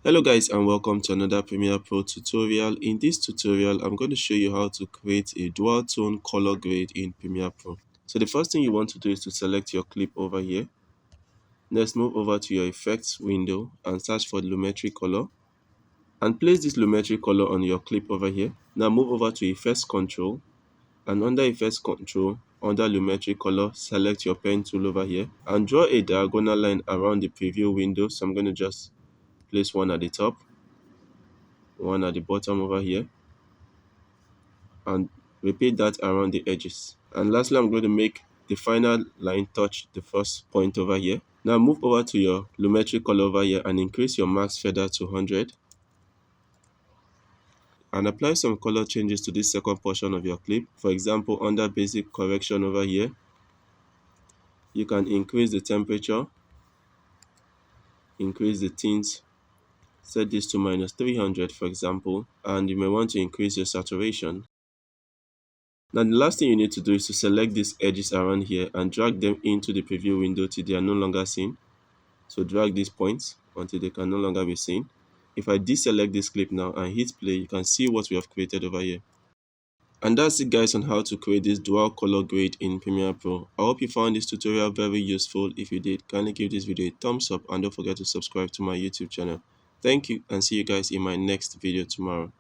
Hello guys and welcome to another Premiere Pro tutorial. In this tutorial, I'm going to show you how to create a dual tone color grade in Premiere Pro. So the first thing you want to do is to select your clip over here. Next, move over to your effects window and search for lumetri color. And place this lumetri color on your clip over here. Now move over to effects control, and under effects control, under lumetri color, select your pen tool over here and draw a diagonal line around the preview window. So I'm going to just place one at the top, one at the bottom over here, and repeat that around the edges. And lastly, I'm going to make the final line touch the first point over here. Now move over to your lumetri color over here and increase your max feather to 100 and apply some color changes to this second portion of your clip. For example, under basic correction over here, you can increase the temperature, increase the tint, set this to -300 for example, and you may want to increase your saturation. Now the last thing you need to do is to select these edges around here and drag them into the preview window till they are no longer seen. So drag these points until they can no longer be seen. If I deselect this clip now and hit play, you can see what we have created over here. And that's it guys on how to create this dual color grade in Premiere Pro. I hope you found this tutorial very useful. If you did, kindly give this video a thumbs up and don't forget to subscribe to my YouTube channel. Thank you and see you guys in my next video tomorrow.